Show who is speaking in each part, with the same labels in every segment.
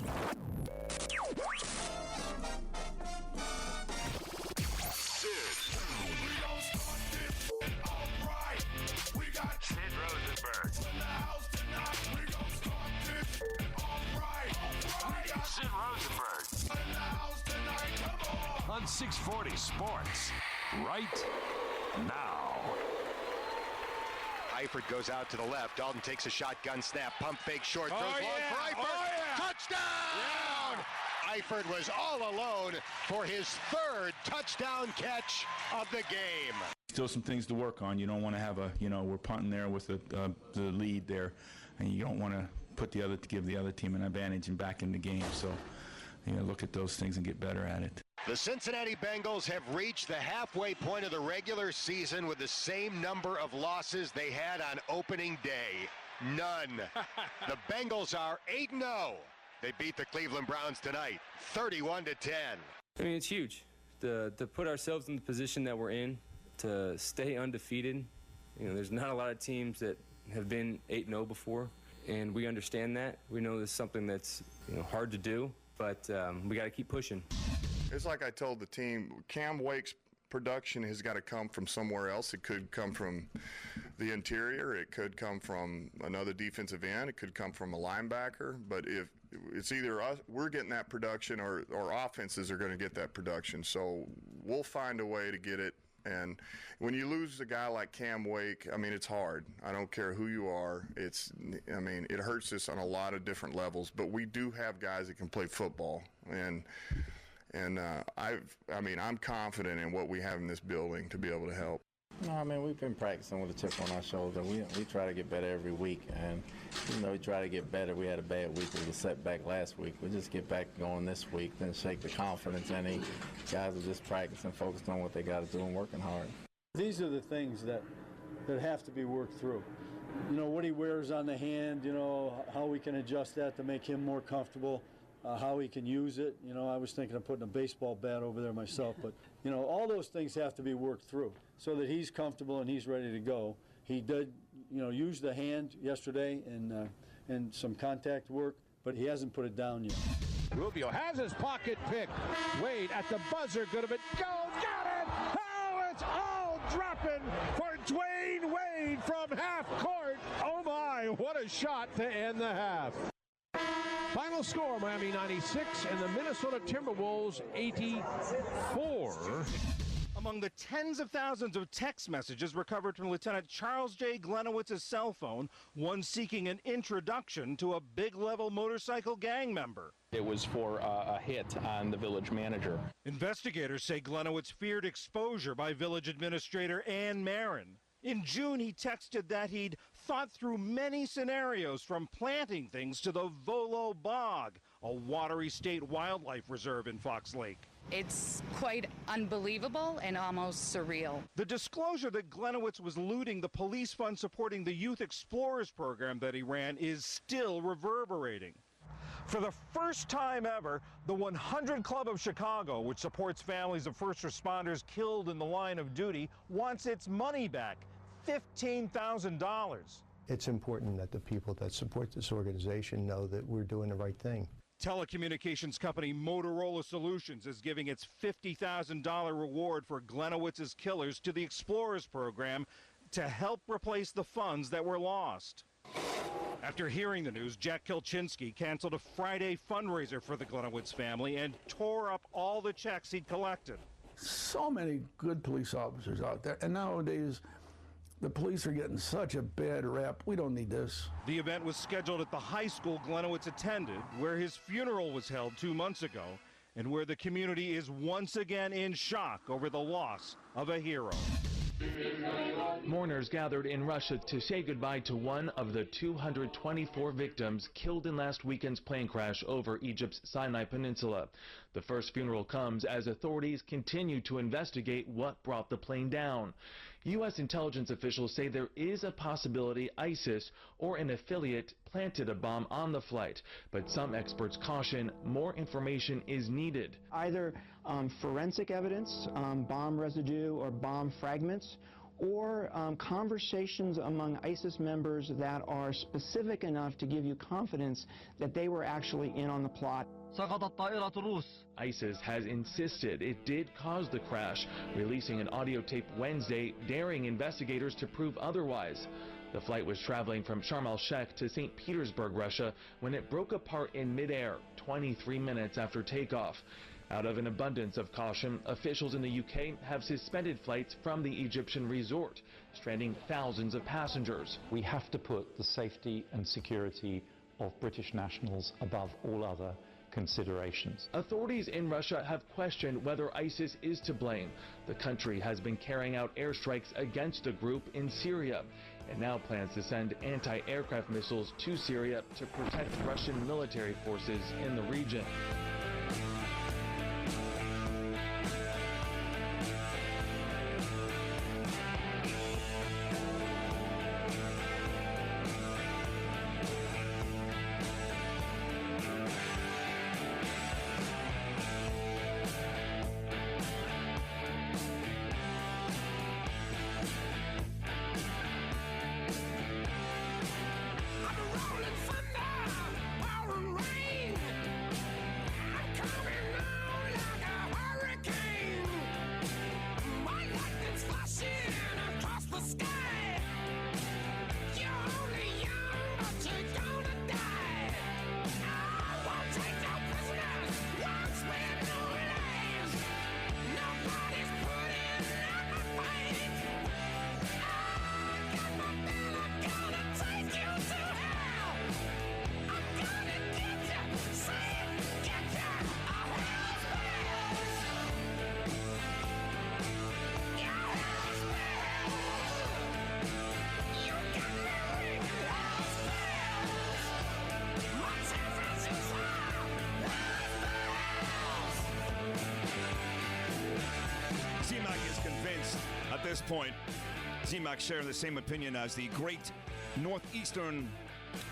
Speaker 1: Sid Rosenberg. Sid Rosenberg. On 640 Sports. Right now.
Speaker 2: Eifert goes out to the left. Dalton takes a shotgun snap. Pump fake short. Throws long for Eifert. Touchdown! Yeah. Eifert was all alone for his third touchdown catch of the game.
Speaker 3: Still some things to work on. You don't want to have we're punting there with the lead there, and you don't want to give the other team an advantage and back in the game. So, look at those things and get better at it.
Speaker 2: The Cincinnati Bengals have reached the halfway point of the regular season with the same number of losses they had on opening day. None. The Bengals are 8-0. They beat the Cleveland Browns tonight, 31-10.
Speaker 4: I mean, it's huge to put ourselves in the position that we're in, to stay undefeated. There's not a lot of teams that have been 8-0 before, and we understand that. We know this is something that's hard to do, but we got to keep pushing.
Speaker 5: It's like I told the team, Cam Wake's production has got to come from somewhere else. It could come from the interior. It could come from another defensive end. It could come from a linebacker. But if it's either us, we're getting that production, or offenses are going to get that production. So we'll find a way to get it. And when you lose a guy like Cam Wake, I mean, it's hard. I don't care who you are. It hurts us on a lot of different levels. But we do have guys that can play football. And I'm confident in what we have in this building to be able to help.
Speaker 6: No, we've been practicing with a chip on our shoulder. We try to get better every week, and we try to get better. We had a bad week with a setback last week. We just get back going this week, then shake the confidence in. Guys are just practicing, focused on what they got to do and working hard.
Speaker 7: These are the things that have to be worked through. What he wears on the hand, how we can adjust that to make him more comfortable. How he can use it. I was thinking of putting a baseball bat over there myself, but, all those things have to be worked through so that he's comfortable and he's ready to go. He did, use the hand yesterday and some contact work, but he hasn't put it down yet.
Speaker 8: Rubio has his pocket pick. Wade at the buzzer, good of it. Go, got it! Oh, it's all dropping for Dwayne Wade from half court. Oh, my, what a shot to end the half. Final score, Miami 96 and the Minnesota Timberwolves 84.
Speaker 9: Among the tens of thousands of text messages recovered from Lieutenant Charles J. Glenowitz's cell phone, one seeking an introduction to a big-level motorcycle gang member.
Speaker 10: It was for a hit on the village manager.
Speaker 9: Investigators say Glenowitz feared exposure by village administrator Ann Marin. In June, he texted that he'd thought through many scenarios, from planting things to the Volo Bog, a watery state wildlife reserve in Fox Lake.
Speaker 11: It's quite unbelievable and almost surreal.
Speaker 9: The disclosure that Glenowitz was looting the police fund supporting the Youth Explorers program that he ran is still reverberating. For the first time ever, the 100 Club of Chicago, which supports families of first responders killed in the line of duty, wants its money back, $15,000.
Speaker 12: It's important that the people that support this organization know that we're doing the right thing.
Speaker 9: Telecommunications company Motorola Solutions is giving its $50,000 reward for Glenowitz's killers to the Explorers program to help replace the funds that were lost. After hearing the news, Jack Kilchinski canceled a Friday fundraiser for the Glenowitz family and tore up all the checks he'd collected.
Speaker 13: So many good police officers out there, and nowadays the police are getting such a bad rap. We don't need this.
Speaker 9: The event was scheduled at the high school Glenowitz attended, where his funeral was held 2 months ago, and where the community is once again in shock over the loss of a hero.
Speaker 14: Mourners gathered in Russia to say goodbye to one of the 224 victims killed in last weekend's plane crash over Egypt's Sinai Peninsula. The first funeral comes as authorities continue to investigate what brought the plane down. U.S. intelligence officials say there is a possibility ISIS or an affiliate planted a bomb on the flight, but some experts caution more information is needed.
Speaker 15: Either forensic evidence, bomb residue or bomb fragments, or conversations among ISIS members that are specific enough to give you confidence that they were actually in on the plot.
Speaker 14: ISIS has insisted it did cause the crash, releasing an audio tape Wednesday daring investigators to prove otherwise. The flight was traveling from Sharm el-Sheikh to St. Petersburg, Russia, when it broke apart in midair 23 minutes after takeoff. Out of an abundance of caution, officials in the UK have suspended flights from the Egyptian resort, stranding thousands of passengers.
Speaker 16: We have to put the safety and security of British nationals above all other considerations.
Speaker 14: Authorities in Russia have questioned whether ISIS is to blame. The country has been carrying out airstrikes against the group in Syria and now plans to send anti-aircraft missiles to Syria to protect Russian military forces in the region.
Speaker 17: At this point, Z-Mac sharing the same opinion as the great Northeastern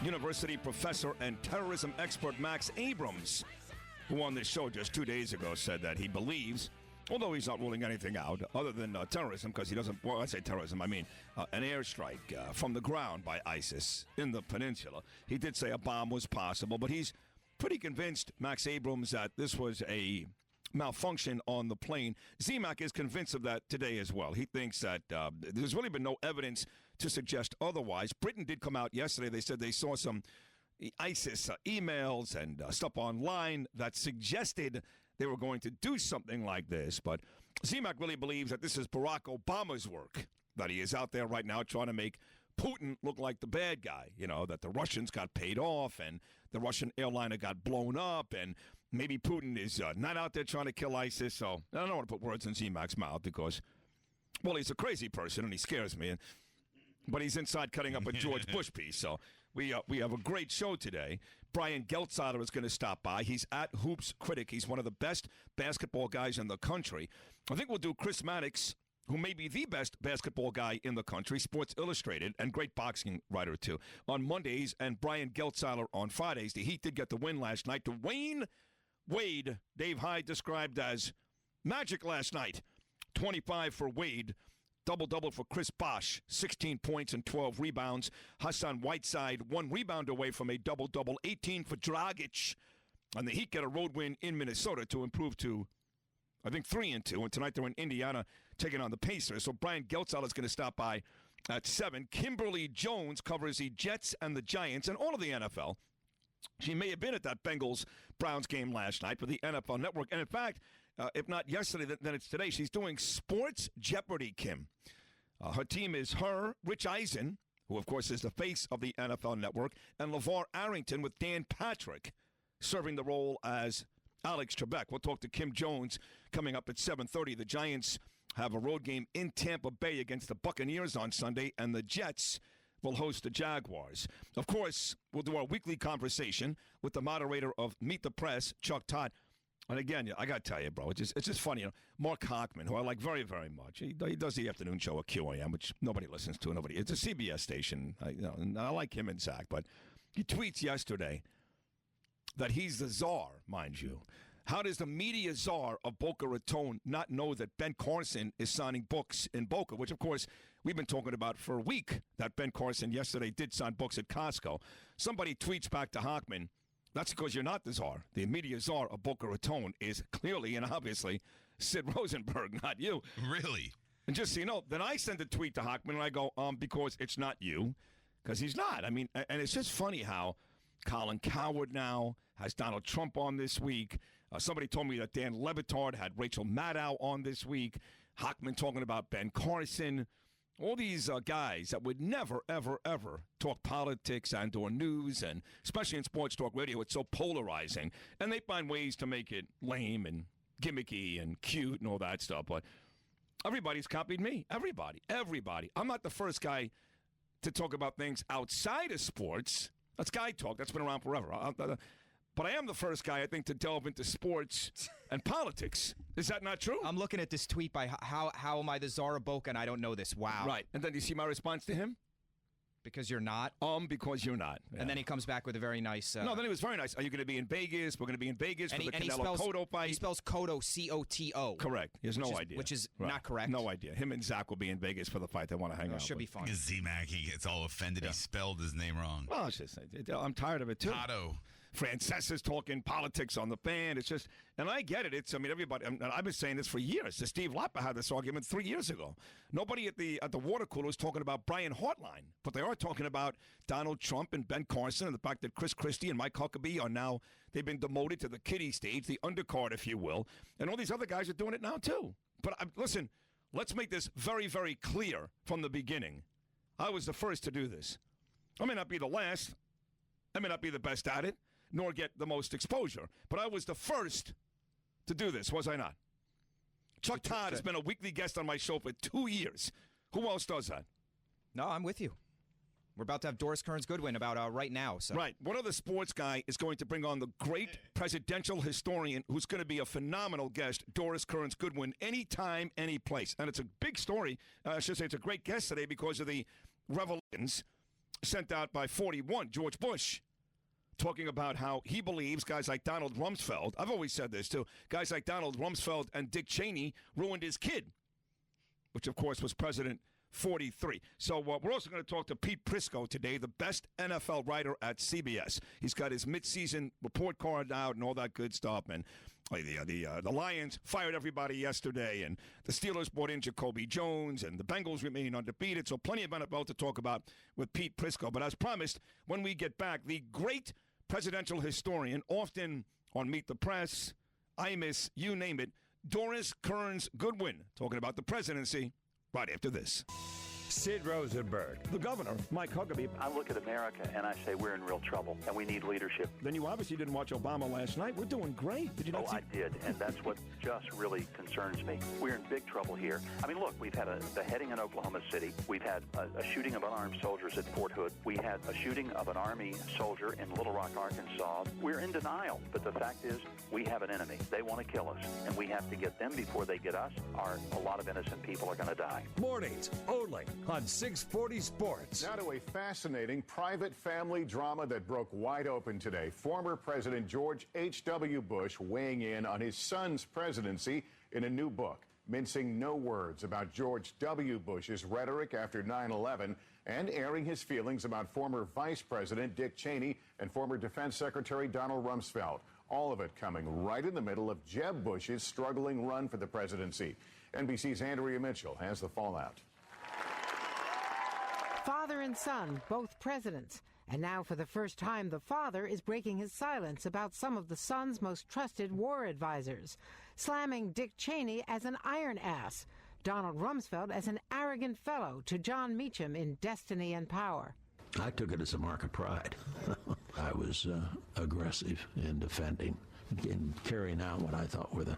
Speaker 17: University professor and terrorism expert Max Abrams, who on this show just 2 days ago said that he believes, although he's not ruling anything out other than terrorism, because he doesn't, well, I say terrorism, I mean an airstrike from the ground by ISIS in the peninsula. He did say a bomb was possible, but he's pretty convinced, Max Abrams, that this was a malfunction on the plane. Z-Mac is convinced of that today as well. He thinks that there's really been no evidence to suggest otherwise. Britain did come out yesterday. They said they saw some ISIS emails and stuff online that suggested they were going to do something like this. But Z-Mac really believes that this is Barack Obama's work, that he is out there right now trying to make Putin look like the bad guy, you know, that the Russians got paid off and the Russian airliner got blown up, and maybe Putin is not out there trying to kill ISIS. So I don't want to put words in Z-Mac's mouth because, well, he's a crazy person and he scares me. But he's inside cutting up a George Bush piece. So we have a great show today. Brian Geltzeiler is going to stop by. He's at Hoops Critic. He's one of the best basketball guys in the country. I think we'll do Chris Maddox, who may be the best basketball guy in the country, Sports Illustrated, and great boxing writer, too, on Mondays, and Brian Geltzeiler on Fridays. The Heat did get the win last night. Dwayne Wade, Dave Hyde described as magic last night. 25 for Wade, double-double for Chris Bosh, 16 points and 12 rebounds. Hassan Whiteside, 1 rebound away from a double-double, 18 for Dragic. And the Heat get a road win in Minnesota to improve to, I think, 3-2. And tonight they're in Indiana taking on the Pacers. So Brian Geltzeiler is going to stop by at 7. Kimberly Jones covers the Jets and the Giants and all of the NFL. She may have been at that Bengals-Browns game last night for the NFL Network. And, in fact, if not yesterday, then it's today. She's doing Sports Jeopardy, Kim. Her team is her, Rich Eisen, who, of course, is the face of the NFL Network, and LeVar Arrington with Dan Patrick serving the role as Alex Trebek. We'll talk to Kim Jones coming up at 7:30. The Giants have a road game in Tampa Bay against the Buccaneers on Sunday, and the Jets will host the Jaguars. Of course, we'll do our weekly conversation with the moderator of Meet the Press, Chuck Todd. And again, I got to tell you, bro, it's just funny. You know, Mark Hochman, who I like very, very much, he does the afternoon show at QAM, which nobody listens to. It's a CBS station. And I like him and Zach, but he tweets yesterday that he's the czar, mind you. How does the media czar of Boca Raton not know that Ben Carson is signing books in Boca, which, of course, we've been talking about for a week that Ben Carson yesterday did sign books at Costco. Somebody tweets back to Hochman, that's because you're not the czar. The immediate czar of Boca Raton is clearly and obviously Sid Rosenberg, not you.
Speaker 18: Really?
Speaker 17: And just so you know, then I send a tweet to Hochman and I go, because it's not you, because he's not. I mean, and it's just funny how Colin Cowherd now has Donald Trump on this week. Somebody told me that Dan Le Batard had Rachel Maddow on this week. Hochman talking about Ben Carson. All these guys that would never, ever, ever talk politics and or news, and especially in sports talk radio, it's so polarizing. And they find ways to make it lame and gimmicky and cute and all that stuff. But everybody's copied me. Everybody. I'm not the first guy to talk about things outside of sports. That's guy talk. That's been around forever. But I am the first guy, I think, to delve into sports and politics. Is that not true?
Speaker 19: I'm looking at this tweet by how am I the czar of Boca and I don't know this. Wow.
Speaker 17: Right. And then do you see my response to him?
Speaker 19: Because you're not?
Speaker 17: Because you're not. Yeah.
Speaker 19: And then he comes back with a very nice...
Speaker 17: No, then he was very nice. Are you going to be in Vegas? We're going to be in Vegas for the Canelo Cotto fight.
Speaker 19: He spells Cotto, C-O-T-O.
Speaker 17: Correct. He has no idea.
Speaker 19: Which is not correct.
Speaker 17: No idea. Him and Zach will be in Vegas for the fight. They want to hang out.
Speaker 19: Should be fun.
Speaker 18: Z-Mac, he gets all offended. He spelled his name wrong.
Speaker 17: Well, it's just, I'm tired of it, too.
Speaker 18: Cotto.
Speaker 17: Francesa's talking politics on the fan. It's just, and I get it. Everybody, and I've been saying this for years. Steve Lappa had this argument 3 years ago. Nobody at the water cooler is talking about Brian Hartline, but they are talking about Donald Trump and Ben Carson and the fact that Chris Christie and Mike Huckabee are now, they've been demoted to the kiddie stage, the undercard, if you will, and all these other guys are doing it now too. But listen, let's make this very, very clear from the beginning. I was the first to do this. I may not be the last. I may not be the best at it, nor get the most exposure. But I was the first to do this, was I not? Chuck Todd has been a weekly guest on my show for 2 years. Who else does that?
Speaker 19: No, I'm with you. We're about to have Doris Kearns Goodwin about right now. So.
Speaker 17: Right. What other sports guy is going to bring on the great presidential historian who's going to be a phenomenal guest, Doris Kearns Goodwin, anytime, any place? And it's a big story. I should say it's a great guest today because of the revelations sent out by 41, George Bush, talking about how he believes guys like Donald Rumsfeld, I've always said this too, guys like Donald Rumsfeld and Dick Cheney ruined his kid, which of course was President 43. So we're also going to talk to Pete Prisco today, the best NFL writer at CBS. He's got his midseason report card out and all that good stuff. And the Lions fired everybody yesterday, and the Steelers brought in Jacoby Jones, and the Bengals remain undefeated. So plenty of NFL to talk about with Pete Prisco. But as promised, when we get back, the great presidential historian, often on Meet the Press, Imus, you name it, Doris Kearns Goodwin, talking about the presidency right after this.
Speaker 1: Sid Rosenberg.
Speaker 17: The governor, Mike Huckabee.
Speaker 20: I look at America and I say we're in real trouble and we need leadership.
Speaker 17: Then you obviously didn't watch Obama last night. We're doing great. Did you not see?
Speaker 20: I did, and that's what just really concerns me. We're in big trouble here. I mean, look, we've had a beheading in Oklahoma City. We've had a shooting of unarmed soldiers at Fort Hood. We had a shooting of an Army soldier in Little Rock, Arkansas. We're in denial, but the fact is we have an enemy. They want to kill us, and we have to get them before they get us, or a lot of innocent people are going to die.
Speaker 1: Mornings only on 640 Sports.
Speaker 21: Now to a fascinating private family drama that broke wide open today. Former President George H.W. Bush weighing in on his son's presidency in a new book, mincing no words about George W. Bush's rhetoric after 9/11 and airing his feelings about former Vice President Dick Cheney and former Defense Secretary Donald Rumsfeld. All of it coming right in the middle of Jeb Bush's struggling run for the presidency. NBC's Andrea Mitchell has the fallout.
Speaker 22: Father and son, both presidents. And now for the first time, the father is breaking his silence about some of the son's most trusted war advisors, slamming Dick Cheney as an iron ass, Donald Rumsfeld as an arrogant fellow to John Meacham in Destiny and Power.
Speaker 23: I took it as a mark of pride. I was aggressive in defending and carrying out what I thought were the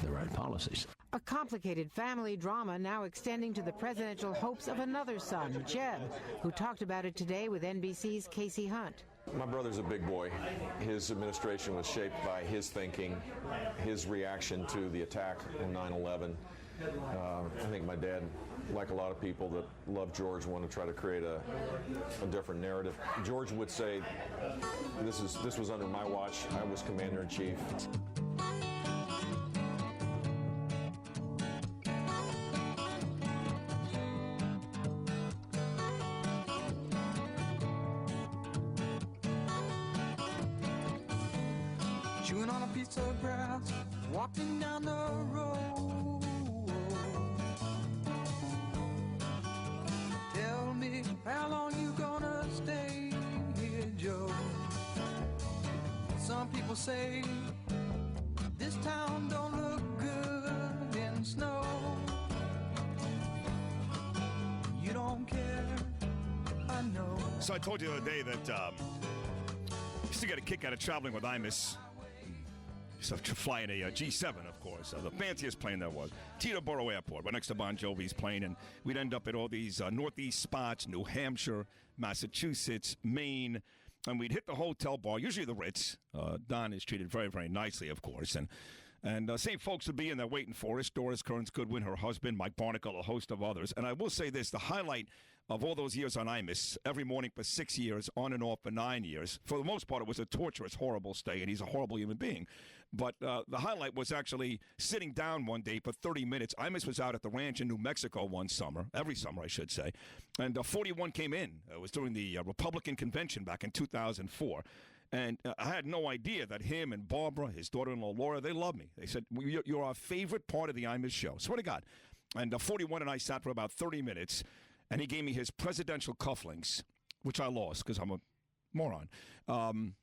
Speaker 23: right policies.
Speaker 22: A complicated family drama now extending to the presidential hopes of another son, Jeb, who talked about it today with NBC's Casey Hunt.
Speaker 24: My brother's a big boy. His administration was shaped by his thinking, his reaction to the attack on 9/11. I think my dad, like a lot of people that love George, want to try to create a different narrative. George would say, this was under my watch. I was commander-in-chief.
Speaker 2: chewing on a piece of grass, walking down the road. Tell me, how long you gonna stay here, Joe? Some people say this town don't look good in snow. You don't care, I know.
Speaker 17: So I told you the other day that I used to get a kick out of traveling with Imus. Used to fly in a G7, of course. The fanciest plane there was. Teterboro Airport, right next to Bon Jovi's plane. And we'd end up at all these northeast spots, New Hampshire, Massachusetts, Maine. And we'd hit the hotel bar, usually the Ritz. Don is treated very, very nicely, of course. And same folks would be in there waiting for us. Doris Kearns Goodwin, her husband, Mike Barnacle, a host of others. And I will say this, the highlight of all those years on Imus, every morning for 6 years, on and off for 9 years. For the most part, it was a torturous, horrible stay, and he's a horrible human being. But the highlight was actually sitting down one day for 30 minutes. Imus was out at the ranch in New Mexico one summer, every summer, I should say, and 41 came in. It was during the Republican convention back in 2004. And I had no idea that him and Barbara, his daughter-in-law Laura, they love me. They said, you're our favorite part of the Imus show. Swear to God. And 41 and I sat for about 30 minutes, and he gave me his presidential cufflinks, which I lost because I'm a moron.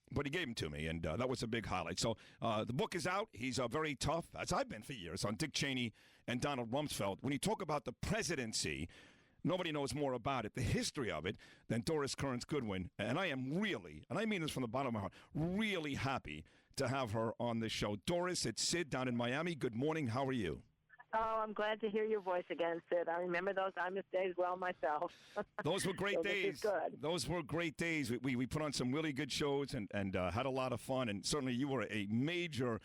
Speaker 17: But he gave them to me, and that was a big highlight. So the book is out. He's very tough, as I've been for years, on Dick Cheney and Donald Rumsfeld. When you talk about the presidency, nobody knows more about it, the history of it, than Doris Kearns Goodwin. And I am really, and I mean this from the bottom of my heart, really happy to have her on this show. Doris, it's Sid down in Miami. Good morning. How are you?
Speaker 3: Oh, I'm glad to hear your voice again, Sid. I remember those Imus days well myself.
Speaker 17: Those were great
Speaker 3: so
Speaker 17: days.
Speaker 3: Good.
Speaker 17: Those were great days. We put on some really good shows and had a lot of fun. And certainly you were a major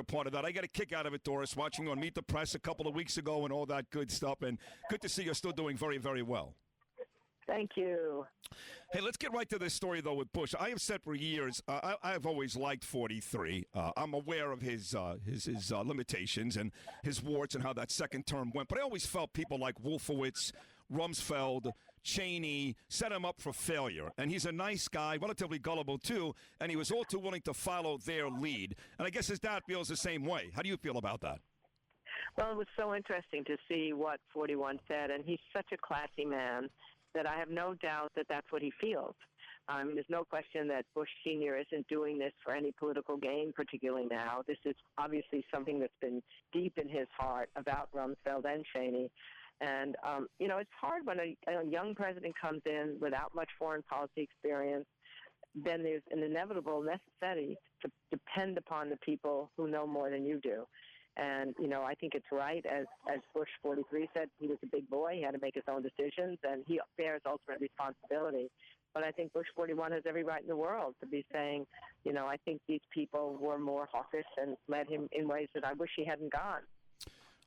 Speaker 17: part of that. I got a kick out of it, Doris, watching you on Meet the Press a couple of weeks ago and all that good stuff. And good to see you're still doing very, very well.
Speaker 3: Thank you.
Speaker 17: Hey, let's get right to this story, though, with Bush. I have said for years, I've always liked 43. I'm aware of his limitations and his warts and how that second term went. But I always felt people like Wolfowitz, Rumsfeld, Cheney set him up for failure. And he's a nice guy, relatively gullible, too, and he was all too willing to follow their lead. And I guess his dad feels the same way. How do you feel about that?
Speaker 3: Well, it was so interesting to see what 41 said, and he's such a classy man that I have no doubt that that's what he feels. There's no question that Bush Sr. isn't doing this for any political gain, particularly now. This is obviously something that's been deep in his heart about Rumsfeld and Cheney. And, it's hard when a young president comes in without much foreign policy experience. Then there's an inevitable necessity to depend upon the people who know more than you do. And, I think it's right, as Bush 43 said, he was a big boy. He had to make his own decisions, and he bears ultimate responsibility. But I think Bush 41 has every right in the world to be saying, I think these people were more hawkish and led him in ways that I wish he hadn't gone.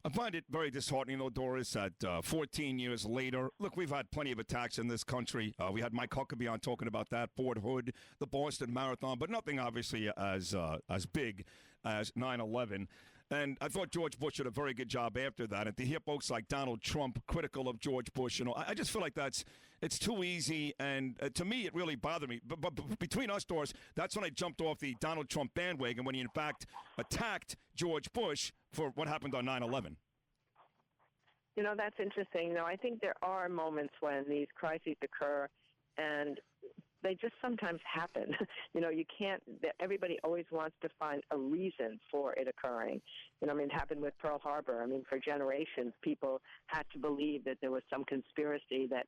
Speaker 17: I find it very disheartening, though, Doris, that 14 years later, look, we've had plenty of attacks in this country. We had Mike Huckabee on talking about that, Fort Hood, the Boston Marathon, but nothing obviously as big as 9/11. And I thought George Bush did a very good job after that. And to hear folks like Donald Trump critical of George Bush, I just feel like it's too easy. And to me, it really bothered me. But between us, Doris, that's when I jumped off the Donald Trump bandwagon when he, in fact, attacked George Bush for what happened on 9/11.
Speaker 3: That's interesting. I think there are moments when these crises occur, and they just sometimes happen. You can't, everybody always wants to find a reason for it occurring. It happened with Pearl Harbor. For generations, people had to believe that there was some conspiracy that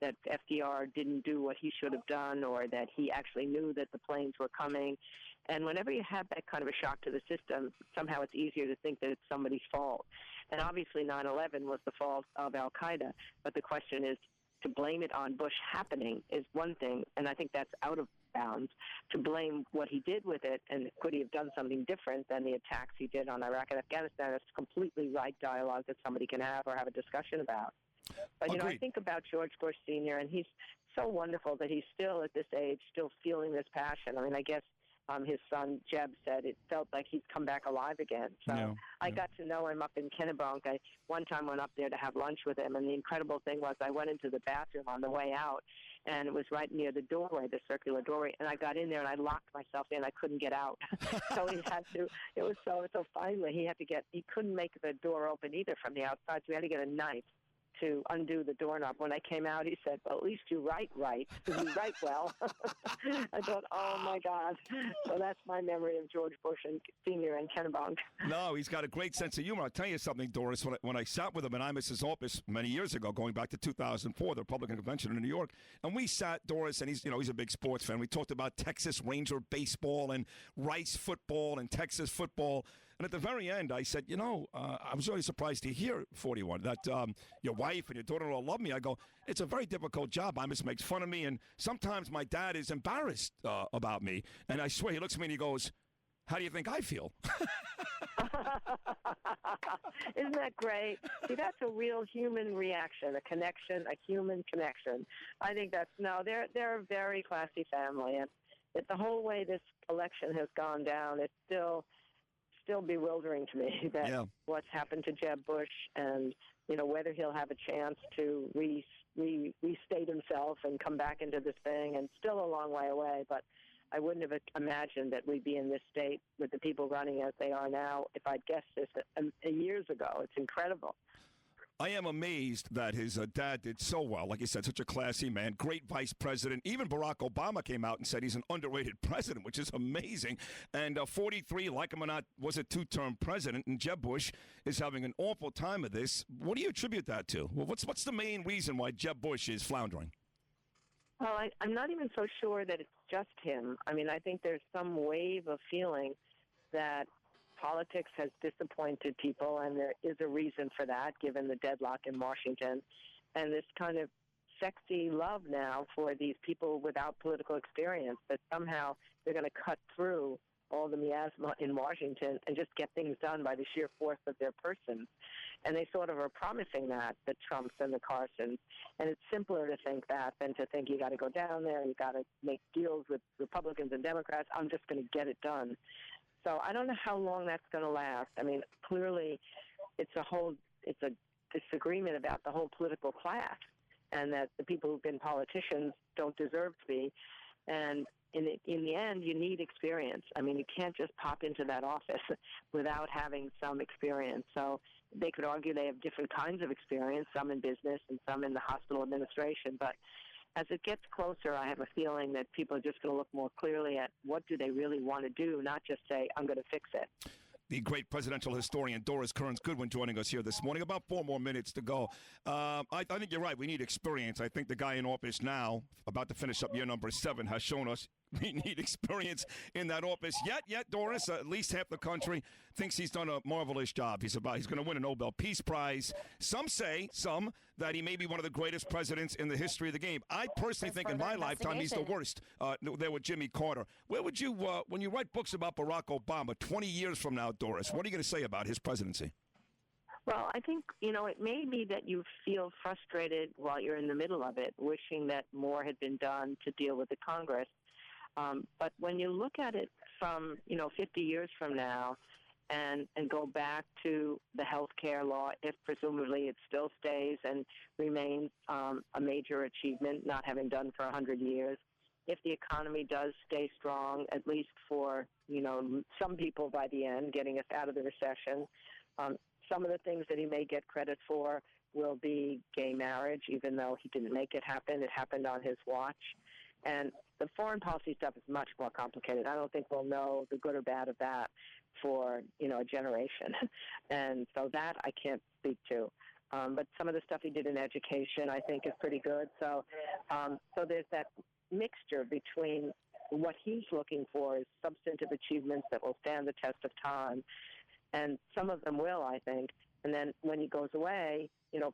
Speaker 3: FDR didn't do what he should have done, or that he actually knew that the planes were coming. And whenever you have that kind of a shock to the system, somehow it's easier to think that it's somebody's fault. And obviously 9/11 was the fault of al-Qaeda. But the question is, to blame it on Bush happening is one thing, and I think that's out of bounds. To blame what he did with it, and could he have done something different than the attacks he did on Iraq and Afghanistan, is completely right dialogue that somebody can have or have a discussion about. But, I think about George Bush Sr., and he's so wonderful that he's still, at this age, still feeling this passion. I guess his son, Jeb, said it felt like he's come back alive again. So I got to know him up in Kennebunk. I one time went up there to have lunch with him, and the incredible thing was I went into the bathroom on the way out, and it was right near the doorway, the circular doorway. And I got in there and I locked myself in. I couldn't get out, so he had to. It was so finally he had to get. He couldn't make the door open either from the outside, so we had to get a knife to undo the doorknob. When I came out, he said, "Well, at least you write right. You write well." I thought, "Oh my God!" So that's my memory of George Bush and Sr. and Kennebunk.
Speaker 17: No, he's got a great sense of humor. I'll tell you something, Doris. When I sat with him in Imus's office many years ago, going back to 2004, the Republican convention in New York, and we sat, Doris, and he's a big sports fan. We talked about Texas Ranger baseball and Rice football and Texas football. And at the very end, I said, I was really surprised to hear, 41, that your wife and your daughter-in-law love me. I go, it's a very difficult job. Imus makes fun of me, and sometimes my dad is embarrassed about me. And I swear, he looks at me and he goes, how do you think I feel?
Speaker 3: Isn't that great? See, that's a real human reaction, a connection, a human connection. I think they're a very classy family. And the whole way this election has gone down, it's still bewildering to me that what's happened to Jeb Bush and, whether he'll have a chance to restate himself and come back into this thing, and still a long way away. But I wouldn't have imagined that we'd be in this state with the people running as they are now if I'd guessed this years ago. It's incredible.
Speaker 17: I am amazed that his dad did so well. Like you said, such a classy man, great vice president. Even Barack Obama came out and said he's an underrated president, which is amazing. And 43, like him or not, was a two-term president. And Jeb Bush is having an awful time of this. What do you attribute that to? Well, what's the main reason why Jeb Bush is floundering?
Speaker 3: Well, I'm not even so sure that it's just him. I mean, I think there's some wave of feeling that politics has disappointed people, and there is a reason for that, given the deadlock in Washington, and this kind of sexy love now for these people without political experience, that somehow they're going to cut through all the miasma in Washington and just get things done by the sheer force of their person. And they sort of are promising that, the Trumps and the Carsons. And it's simpler to think that than to think you got to go down there, you got to make deals with Republicans and Democrats. I'm just going to get it done. So I don't know how long that's going to last. I mean, clearly it's a disagreement about the whole political class, and that the people who've been politicians don't deserve to be. And in the end, you need experience. I mean, you can't just pop into that office without having some experience. So they could argue they have different kinds of experience, some in business and some in the hospital administration. But as it gets closer, I have a feeling that people are just going to look more clearly at what do they really want to do, not just say, I'm going to fix it.
Speaker 17: The great presidential historian Doris Kearns Goodwin joining us here this morning. About 4 more minutes to go. I think you're right. We need experience. I think the guy in office now, about to finish up year number 7, has shown us we need experience in that office. Yet, Doris, at least half the country thinks he's done a marvelous job. He's going to win a Nobel Peace Prize. Some say, that he may be one of the greatest presidents in the history of the game. I personally think in my lifetime he's the worst. There with Jimmy Carter. Where would you, when you write books about Barack Obama 20 years from now, Doris, what are you going to say about his presidency?
Speaker 3: Well, I think, it may be that you feel frustrated while you're in the middle of it, wishing that more had been done to deal with the Congress. But when you look at it from, 50 years from now and go back to the health care law, if presumably it still stays and remains a major achievement, not having done for 100 years, if the economy does stay strong, at least for, some people by the end, getting us out of the recession, some of the things that he may get credit for will be gay marriage, even though he didn't make it happen. It happened on his watch. And the foreign policy stuff is much more complicated. I don't think we'll know the good or bad of that for, a generation. And so that I can't speak to. But some of the stuff he did in education, I think, is pretty good. So there's that mixture between what he's looking for is substantive achievements that will stand the test of time. And some of them will, I think. And then when he goes away,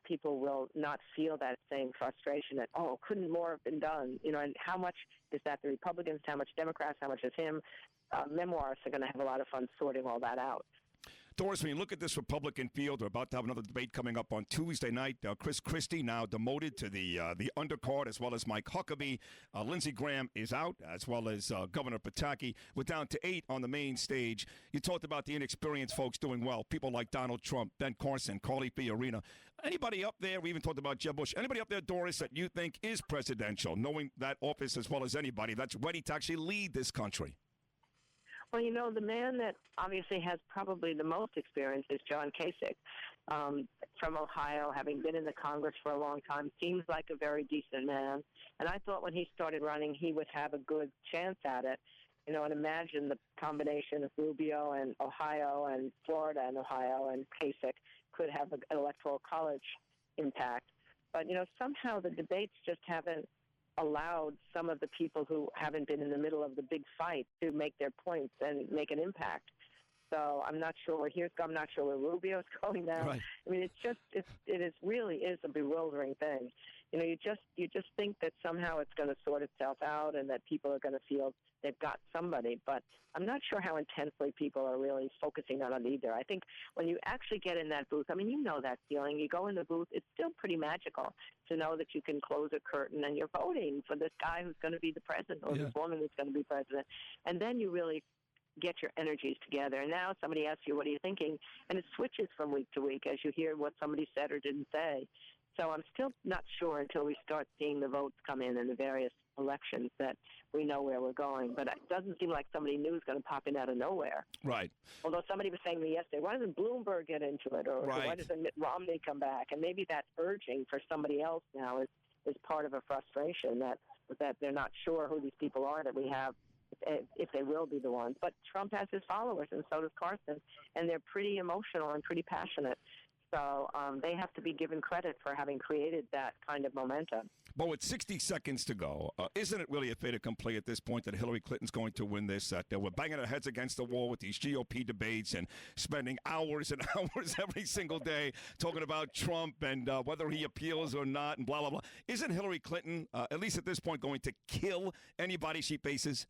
Speaker 3: people will not feel that same frustration that, couldn't more have been done? And how much is that the Republicans, how much Democrats, how much is him? Memoirists are going to have a lot of fun sorting all that out.
Speaker 17: Doris, when you look at this Republican field, we're about to have another debate coming up on Tuesday night. Chris Christie now demoted to the undercard, as well as Mike Huckabee. Lindsey Graham is out, as well as Governor Pataki. We're down to 8 on the main stage. You talked about the inexperienced folks doing well, people like Donald Trump, Ben Carson, Carly Fiorina. Anybody up there, we even talked about Jeb Bush, anybody up there, Doris, that you think is presidential, knowing that office as well as anybody that's ready to actually lead this country?
Speaker 3: Well, you know, the man that obviously has probably the most experience is John Kasich from Ohio, having been in the Congress for a long time, seems like a very decent man. And I thought when he started running, he would have a good chance at it. You know, and imagine the combination of Rubio and Ohio and Florida and Ohio and Kasich could have an electoral college impact. But, you know, somehow the debates just haven't allowed some of the people who haven't been in the middle of the big fight to make their points and make an impact. So I'm not sure I'm not sure where Rubio's going now.
Speaker 17: Right.
Speaker 3: I mean, it really is a bewildering thing. You know, you just think that somehow it's going to sort itself out and that people are going to feel they've got somebody, but I'm not sure how intensely people are really focusing on it either. I think when you actually get in that booth, I mean, you know that feeling. You go in the booth, it's still pretty magical to know that you can close a curtain and you're voting for this guy who's going to be the president or this woman who's going to be president. And then you really get your energies together. And now somebody asks you, what are you thinking? And it switches from week to week as you hear what somebody said or didn't say. So I'm still not sure until we start seeing the votes come in the various elections that we know where we're going. But it doesn't seem like somebody new is going to pop in out of nowhere.
Speaker 17: Right.
Speaker 3: Although somebody was saying to me yesterday, why doesn't Bloomberg get into it? Or why doesn't Mitt Romney come back? And maybe that urging for somebody else now is part of a frustration that they're not sure who these people are that we have, if they will be the ones. But Trump has his followers, and so does Carson, and they're pretty emotional and pretty passionate. So they have to be given credit for having created that kind of momentum.
Speaker 17: But with 60 seconds to go, isn't it really a fait accompli at this point that Hillary Clinton's going to win this? That we're banging our heads against the wall with these GOP debates and spending hours and hours every single day talking about Trump and whether he appeals or not and blah, blah, blah. Isn't Hillary Clinton, at least at this point, going to kill anybody she faces?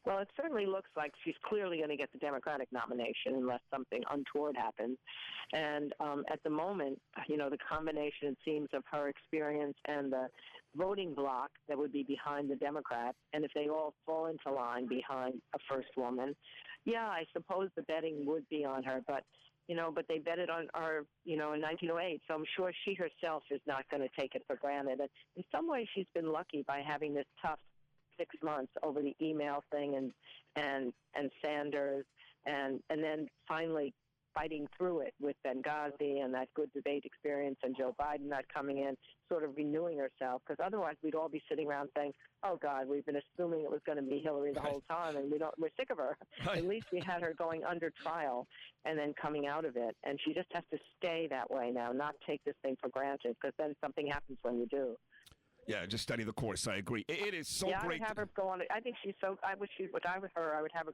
Speaker 3: Well, it certainly looks like she's clearly going to get the Democratic nomination unless something untoward happens. And at the moment, you know, the combination, it seems, of her experience and the voting bloc that would be behind the Democrats, and if they all fall into line behind a first woman, yeah, I suppose the betting would be on her. But but they betted on her, in 1908, so I'm sure she herself is not going to take it for granted. And in some ways, she's been lucky by having this tough 6 months over the email thing and Sanders and then finally fighting through it with Benghazi and that good debate experience and Joe Biden not coming in, sort of renewing herself, because otherwise we'd all be sitting around saying, oh God, we've been assuming it was going to be Hillary the whole time and we're sick of her. Right. At least we had her going under trial and then coming out of it, and she just has to stay that way now, not take this thing for granted, because then something happens when you do.
Speaker 17: Yeah, just study the course. I agree. It is so great.
Speaker 3: I would have her go on. I think she's so. I would have her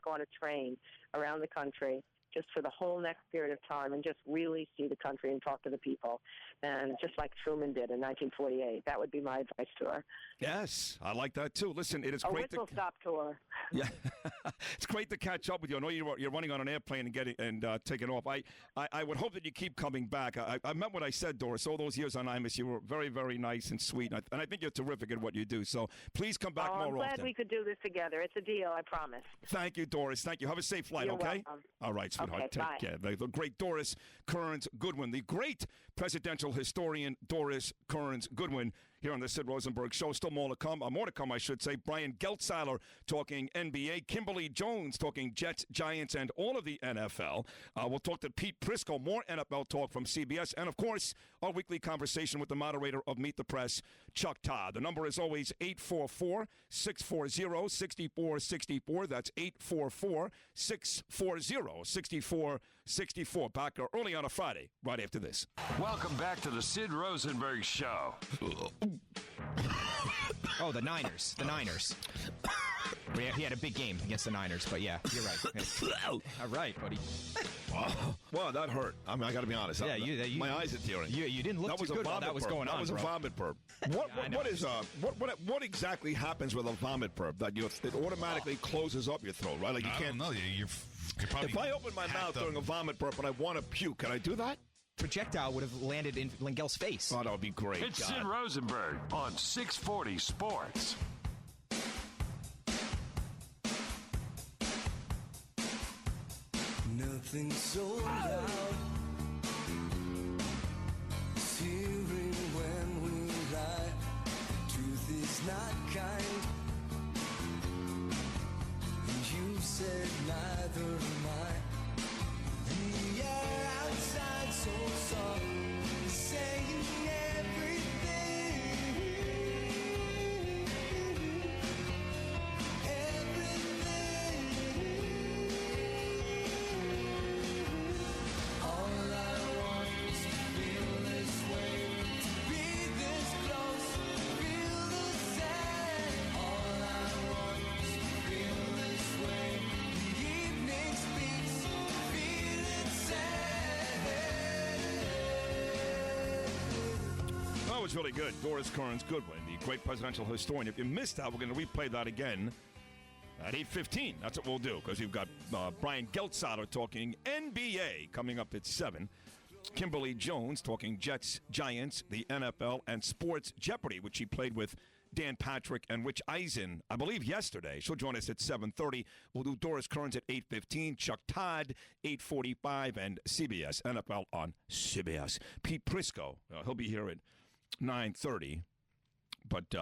Speaker 3: go on a train around the country just for the whole next period of time and just really see the country and talk to the people. And just like Truman did in 1948. That would be my advice to her. Yes, I like that too. Listen, it is great. A whistle-stop tour.
Speaker 17: Yeah, it's great to catch up with you. I know you're running on an airplane and taking off. I would hope that you keep coming back. I meant what I said, Doris. All those years on Imus, you were very, very nice and sweet. And I think you're terrific at what you do. So please come back more often.
Speaker 3: I'm glad we could do this together. It's a deal, I promise.
Speaker 17: Thank you, Doris. Thank you. Have a safe flight,
Speaker 3: You're
Speaker 17: okay?
Speaker 3: welcome.
Speaker 17: All right, sweetheart.
Speaker 3: Okay, bye.
Speaker 17: Take care. The great Doris Kearns Goodwin, the great presidential historian Doris Kearns Goodwin, here on the Sid Rosenberg Show. Still more to come, I should say. Brian Geltzeiler talking NBA. Kimberly Jones talking Jets, Giants, and all of the NFL. We'll talk to Pete Prisco, more NFL talk from CBS. And, of course, our weekly conversation with the moderator of Meet the Press, Chuck Todd. The number is always 844-640-6464. That's 844-640-6464. Back early on a Friday, right after this.
Speaker 1: Welcome back to the Sid Rosenberg Show.
Speaker 19: Oh, the Niners. He had a big game against the Niners, but yeah, you're right. All right, buddy.
Speaker 17: Well, that hurt. I mean, I got to be honest.
Speaker 19: Yeah,
Speaker 17: my eyes are tearing.
Speaker 19: You didn't look too good while that was going on.
Speaker 17: That was a vomit burp. What exactly happens with a vomit burp? That it automatically closes up your throat, right? Like you can't.
Speaker 18: I don't know. You're probably
Speaker 17: if I open my mouth during a vomit burp and I want to puke, can I do that?
Speaker 19: Projectile would have landed in Lengel's face.
Speaker 17: Oh, that would be great.
Speaker 1: It's Sid Rosenberg on 640 Sports.
Speaker 2: Nothing sold out. It's hearing when we lie. Truth is not kind. And you said neither am I. And the air outside so soft, saying everything. All I want is to feel this way, to be this close, feel the same. All I want is to feel this way. The evening speaks, feel it say.
Speaker 17: That was really good. Doris Kearns Goodwin, the great presidential historian. If you missed that, we're going to replay that again at 8:15. That's what we'll do, because we've got Brian Geltzaler talking NBA coming up at 7. Kimberly Jones talking Jets, Giants, the NFL, and Sports Jeopardy, which she played with Dan Patrick and Rich Eisen, I believe, yesterday. She'll join us at 7:30. We'll do Doris Kearns at 8:15, Chuck Todd, 8:45, and CBS NFL on CBS. Pete Prisco, he'll be here at 9:30. But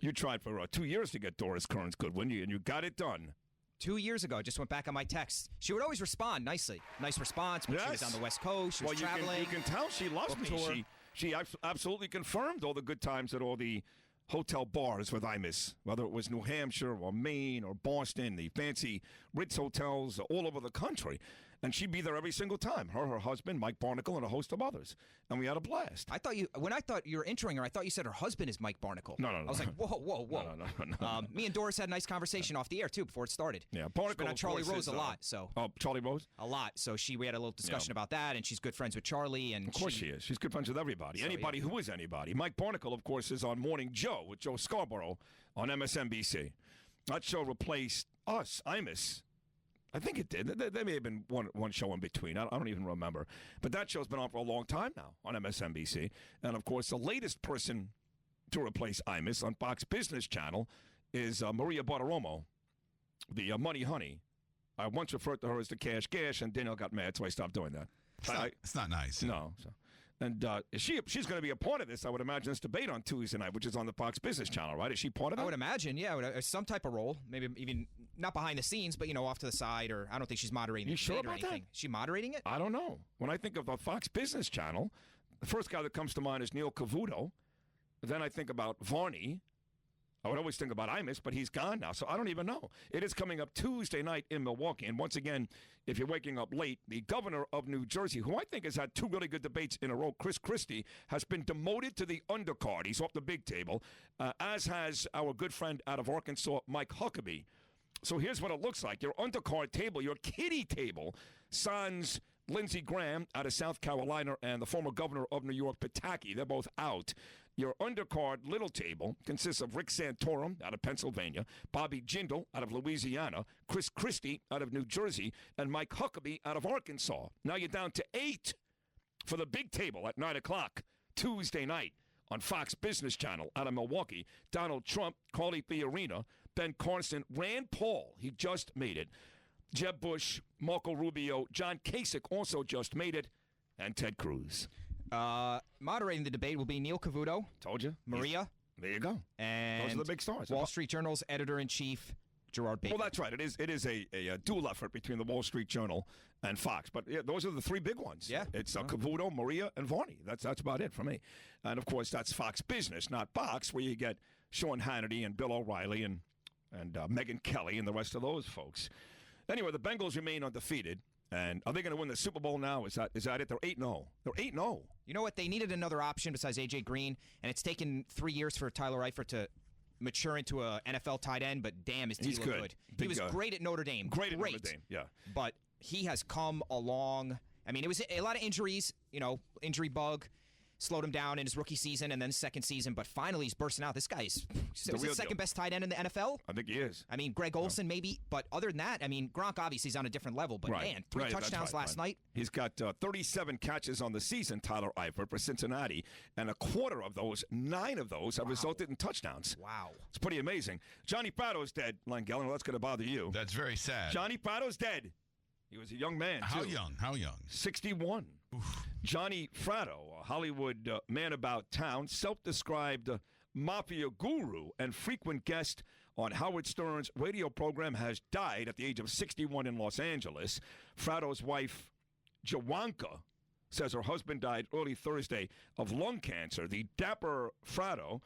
Speaker 17: you tried for 2 years to get Doris Kearns Goodwin, and you got it done.
Speaker 19: 2 years ago, I just went back on my text. She would always respond nicely. Nice response. When she was on the West Coast. She was traveling.
Speaker 17: You can tell she loves me. She absolutely confirmed all the good times at all the hotel bars with Imus, whether it was New Hampshire or Maine or Boston, the fancy Ritz hotels all over the country. And she'd be there every single time. Her husband, Mike Barnacle, and a host of others. And we had a blast.
Speaker 19: When I thought you were entering her, I thought you said her husband is Mike Barnacle.
Speaker 17: No.
Speaker 19: I was like, whoa.
Speaker 17: No.
Speaker 19: Me and Doris had a nice conversation off the air, too, before it started.
Speaker 17: Yeah, Barnacle,
Speaker 19: she's been on Charlie Rose a lot, so.
Speaker 17: Oh, Charlie Rose?
Speaker 19: A lot. So we had a little discussion about that, and she's good friends with Charlie. And
Speaker 17: of course she is. She's good friends with everybody.
Speaker 19: So,
Speaker 17: anybody who is anybody. Mike Barnacle, of course, is on Morning Joe with Joe Scarborough on MSNBC. That show replaced us, Imus. I think it did. There may have been one show in between. I don't even remember. But that show's been on for a long time now on MSNBC. And, of course, the latest person to replace Imus on Fox Business Channel is Maria Bartiromo, the Money Honey. I once referred to her as the Cash Gash, and Daniel got mad, so I stopped doing that.
Speaker 18: It's not nice.
Speaker 17: No. So. And she's going to be a part of this, I would imagine, this debate on Tuesday night, which is on the Fox Business Channel, right? Is she part of that?
Speaker 19: I would imagine, yeah. Some type of role. Maybe even not behind the scenes, but, off to the side. Or I don't think she's moderating the debate or anything. Is she moderating it?
Speaker 17: I don't know. When I think of the Fox Business Channel, the first guy that comes to mind is Neil Cavuto. Then I think about Varney. I would always think about Imus, but he's gone now, so I don't even know. It is coming up Tuesday night in Milwaukee. And once again, if you're waking up late, the governor of New Jersey, who I think has had two really good debates in a row, Chris Christie, has been demoted to the undercard. He's off the big table, as has our good friend out of Arkansas, Mike Huckabee. So here's what it looks like. Your undercard table, your kiddie table, sans Lindsey Graham out of South Carolina and the former governor of New York, Pataki. They're both out. Your undercard little table consists of Rick Santorum out of Pennsylvania, Bobby Jindal out of Louisiana, Chris Christie out of New Jersey, and Mike Huckabee out of Arkansas. Now you're down to 8 for the big table at 9 o'clock Tuesday night on Fox Business Channel out of Milwaukee. Donald Trump, Carly Fiorina, Ben Carson, Rand Paul, he just made it. Jeb Bush, Marco Rubio, John Kasich also just made it, and Ted Cruz.
Speaker 19: Moderating the debate will be Neil Cavuto.
Speaker 17: Told you.
Speaker 19: Maria.
Speaker 17: There you go.
Speaker 19: And
Speaker 17: those are the big stars.
Speaker 19: Wall Street Journal's editor-in-chief, Gerard Baker.
Speaker 17: Well, that's right. It is a dual effort between the Wall Street Journal and Fox. But yeah, those are the three big ones.
Speaker 19: Yeah.
Speaker 17: It's Cavuto, Maria, and Varney. That's about it for me. And, of course, that's Fox Business, not Fox, where you get Sean Hannity and Bill O'Reilly and Megyn Kelly and the rest of those folks. Anyway, the Bengals remain undefeated. And are they going to win the Super Bowl now? Is that it? They're 8-0. They're 8-0.
Speaker 19: You know what? They needed another option besides A.J. Green, and it's taken 3 years for Tyler Eifert to mature into an NFL tight end, but damn, his team looked good. He was great at Notre Dame.
Speaker 17: Great at Notre Dame, yeah.
Speaker 19: But he has come along. I mean, it was a lot of injuries, injury bug slowed him down in his rookie season and then second season, but finally he's bursting out. This guy's the second best tight end in the NFL.
Speaker 17: I think he is.
Speaker 19: I mean, Greg Olsen maybe, but other than that, I mean, Gronk obviously is on a different level, but man, 3 touchdowns last night.
Speaker 17: He's got 37 catches on the season, Tyler Eifert, for Cincinnati, and a quarter of those, 9 of those, have resulted in touchdowns.
Speaker 19: Wow.
Speaker 17: It's pretty amazing. Johnny Prado's dead, Langell, and that's going to bother you.
Speaker 18: That's very sad.
Speaker 17: Johnny Prado's dead. He was a young man,
Speaker 18: How
Speaker 17: too.
Speaker 18: How young?
Speaker 17: 61. Oof. Johnny Fratto, a Hollywood man about town, self-described mafia guru and frequent guest on Howard Stern's radio program, has died at the age of 61 in Los Angeles. Fratto's wife, Jawanka, says her husband died early Thursday of lung cancer. The dapper Fratto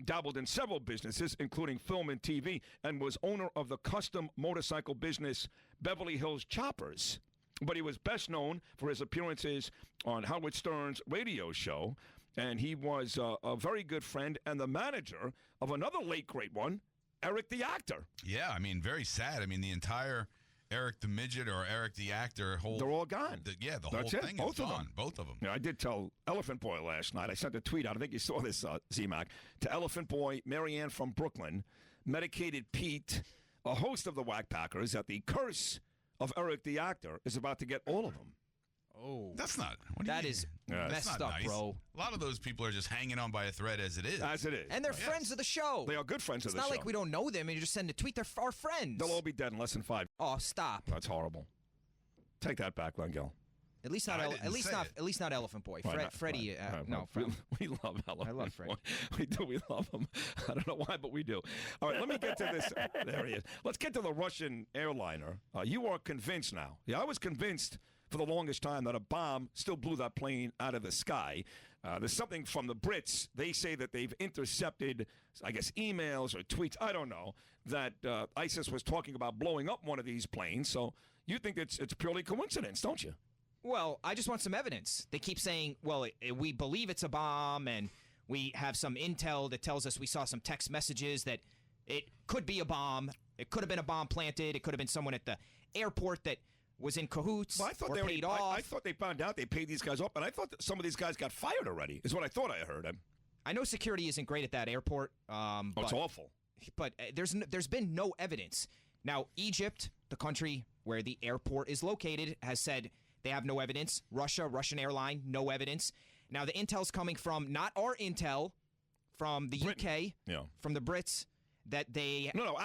Speaker 17: dabbled in several businesses, including film and TV, and was owner of the custom motorcycle business Beverly Hills Choppers. But he was best known for his appearances on Howard Stern's radio show, and he was a very good friend and the manager of another late great one, Eric the Actor.
Speaker 18: Yeah, I mean, very sad. I mean, the entire Eric the Midget or Eric the Actor
Speaker 17: they're all gone.
Speaker 18: The whole
Speaker 17: That's
Speaker 18: thing
Speaker 17: Both
Speaker 18: is
Speaker 17: of
Speaker 18: gone.
Speaker 17: them.
Speaker 18: Both of them.
Speaker 17: Yeah, I did tell Elephant Boy last night. I sent a tweet out. I think you saw this, Z-Mac, to Elephant Boy, Marianne from Brooklyn, Medicated Pete, a host of the Whack Packers, that the curse of Eric the Actor is about to get all of them.
Speaker 19: Oh.
Speaker 18: That's not.
Speaker 19: That is messed up,
Speaker 18: nice.
Speaker 19: bro.
Speaker 18: A lot of those people are just hanging on by a thread as it is.
Speaker 17: As it is.
Speaker 19: And they're friends of the show.
Speaker 17: They are good friends of the show.
Speaker 19: It's not like we don't know them and you just send a tweet. They're our friends.
Speaker 17: They'll all be dead in less than 5.
Speaker 19: Oh, stop.
Speaker 17: That's horrible. Take that back, Langell.
Speaker 19: At least not Elephant Boy. Freddie. No,
Speaker 17: we love Elephant.
Speaker 19: I love Freddie.
Speaker 17: We do. We love him. I don't know why, but we do. All right, let me get to this. There he is. Let's get to the Russian airliner. You are convinced now. Yeah, I was convinced for the longest time that a bomb still blew that plane out of the sky. There's something from the Brits. They say that they've intercepted, I guess, emails or tweets, I don't know, that ISIS was talking about blowing up one of these planes. So you think it's purely coincidence, don't you?
Speaker 19: Well, I just want some evidence. They keep saying, well, we believe it's a bomb, and we have some intel that tells us we saw some text messages that it could be a bomb. It could have been a bomb planted. It could have been someone at the airport that was in cahoots or paid off.
Speaker 17: I thought they found out they paid these guys off, and I thought that some of these guys got fired already, is what I thought I heard.
Speaker 19: I know security isn't great at that airport.
Speaker 17: It's awful.
Speaker 19: But there's been no evidence. Now, Egypt, the country where the airport is located, has said they have no evidence. Russian airline, no evidence. Now, the intel's coming from not our intel, from the
Speaker 17: Britain.
Speaker 19: UK, from the Brits, that they...
Speaker 17: No.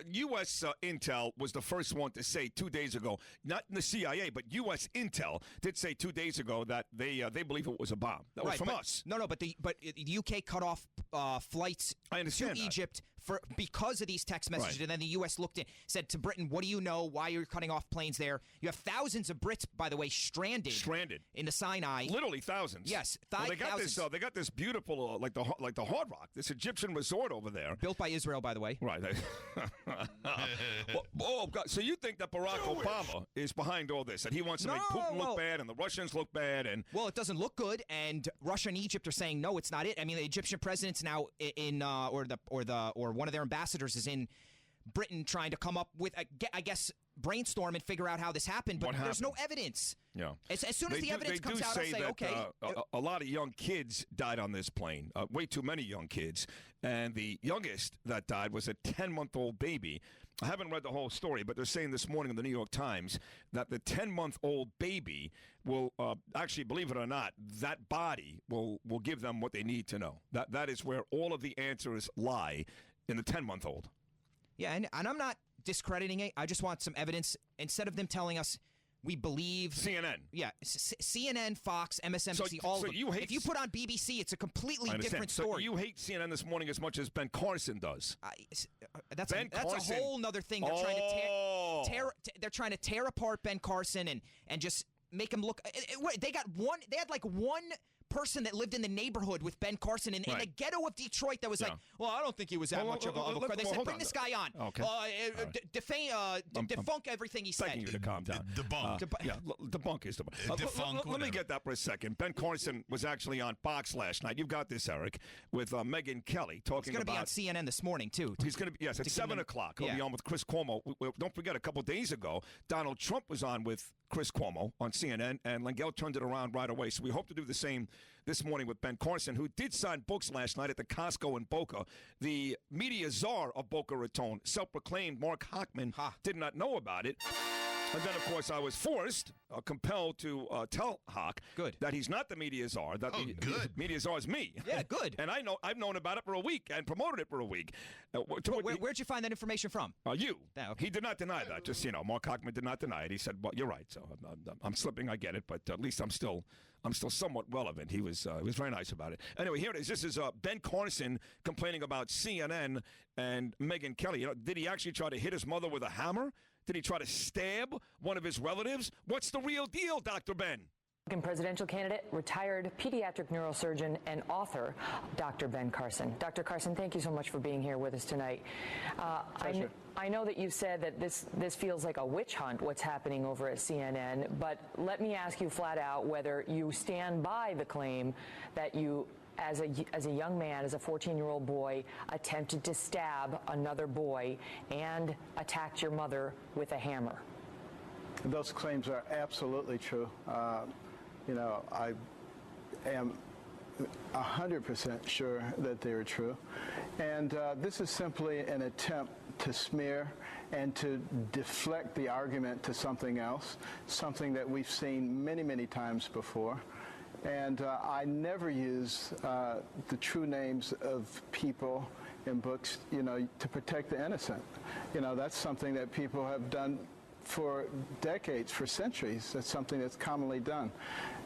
Speaker 17: U.S. Intel was the first one to say 2 days ago, not the CIA, but U.S. Intel did say 2 days ago that they believe it was a bomb. That was from us.
Speaker 19: No, but the UK cut off flights to Egypt because of these text messages, and then the U.S. looked in, said to Britain, what do you know? Why are you cutting off planes there? You have thousands of Brits, by the way, stranded in the Sinai.
Speaker 17: Literally thousands.
Speaker 19: Yes,
Speaker 17: they got this beautiful, like the Hard Rock, this Egyptian resort over there.
Speaker 19: Built by Israel, by the way.
Speaker 17: Right. Oh, God. So you think that Barack Obama is behind all this, that he wants to make Putin look bad and the Russians look bad? And
Speaker 19: well, it doesn't look good, and Russia and Egypt are saying, no, it's not it. I mean, the Egyptian president's now in, or one of their ambassadors is in Britain trying to come up with, I guess, brainstorm and figure out how this happened, but there's no evidence.
Speaker 17: Yeah.
Speaker 19: As soon as the evidence comes out, I'll say, okay.
Speaker 17: A lot of young kids died on this plane, way too many young kids, and the youngest that died was a 10-month-old baby. I haven't read the whole story, but they're saying this morning in the New York Times that the 10-month-old baby will actually, believe it or not, that body will give them what they need to know. That is where all of the answers lie, in the 10-month-old.
Speaker 19: Yeah, and I'm not discrediting it. I just want some evidence. Instead of them telling us we believe...
Speaker 17: CNN.
Speaker 19: Yeah, CNN, Fox, MSNBC, all of them. If you put on BBC, it's a completely different story.
Speaker 17: So you hate CNN this morning as much as Ben Carson does.
Speaker 19: That's a whole other thing. They're they're trying to tear apart Ben Carson and just make him look... They had like one person that lived in the neighborhood with Ben Carson in the ghetto of Detroit that was like, well, I don't think he was that much of a crowd. They said, bring this guy on.
Speaker 17: Okay.
Speaker 19: Defunk everything he said.
Speaker 17: Begging you to calm down.
Speaker 18: Debunk.
Speaker 17: Debunk is debunk. Let me get that for a second. Ben Carson was actually on Fox last night. You've got this, Eric, with Megyn Kelly talking about.
Speaker 19: He's going to be on CNN this morning, too.
Speaker 17: He's going to be, yes, at 7 o'clock. He'll be on with Chris Cuomo. Don't forget, a couple days ago, Donald Trump was on with Chris Cuomo on CNN, and Langell turned it around right away. So we hope to do the same this morning with Ben Carson, who did sign books last night at the Costco in Boca. The media czar of Boca Raton, self-proclaimed Mark Hochman, did not know about it. And then, of course, I was compelled to tell Hawk that he's not the media czar, that the media czar is me.
Speaker 19: Yeah, good.
Speaker 17: And I've known about it for a week and promoted it for a week.
Speaker 19: Where'd you find that information from?
Speaker 17: You.
Speaker 19: Yeah, okay.
Speaker 17: He did not deny that. Just, Mark Hochman did not deny it. He said, well, you're right. So I'm slipping. I get it. But at least I'm still somewhat relevant. He was very nice about it. Anyway, here it is. This is Ben Carson complaining about CNN and Megyn Kelly. Did he actually try to hit his mother with a hammer? Did he try to stab one of his relatives? What's the real deal, Dr. Ben?
Speaker 4: Presidential candidate, retired pediatric neurosurgeon, and author, Dr. Ben Carson. Dr. Carson, thank you so much for being here with us tonight. I know that you've said that this feels like a witch hunt, what's happening over at CNN, but let me ask you flat out whether you stand by the claim that you, as a young man, as a 14-year-old boy, attempted to stab another boy and attacked your mother with a hammer.
Speaker 5: Those claims are absolutely true. I am 100% sure that they are true. And this is simply an attempt to smear and to deflect the argument to something else, something that we've seen many, many times before. And I never use the true names of people in books, to protect the innocent. That's something that people have done for decades, for centuries. That's something that's commonly done.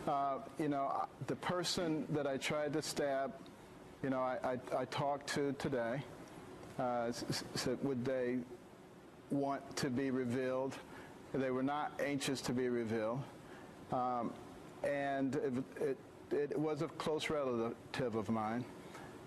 Speaker 5: The person that I tried to stab, I talked to today, said would they want to be revealed. They were not anxious to be revealed. And it was a close relative of mine,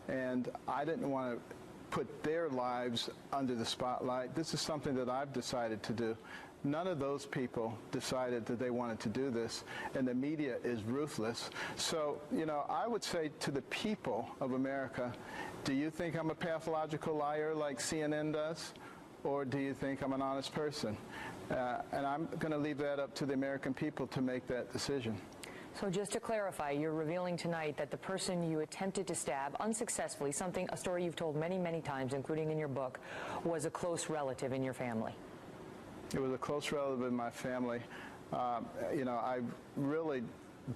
Speaker 5: and I didn't want to put their lives under the spotlight. This is something that I've decided to do. None of those people decided that they wanted to do this, and the media is ruthless. So, I would say to the people of America, do you think I'm a pathological liar like CNN does, or do you think I'm an honest person? And I'm going to leave that up to the American people to make that decision.
Speaker 4: So just to clarify, you're revealing tonight that the person you attempted to stab unsuccessfully, a story you've told many, many times, including in your book, was a close relative in your family.
Speaker 5: It was a close relative in my family. I really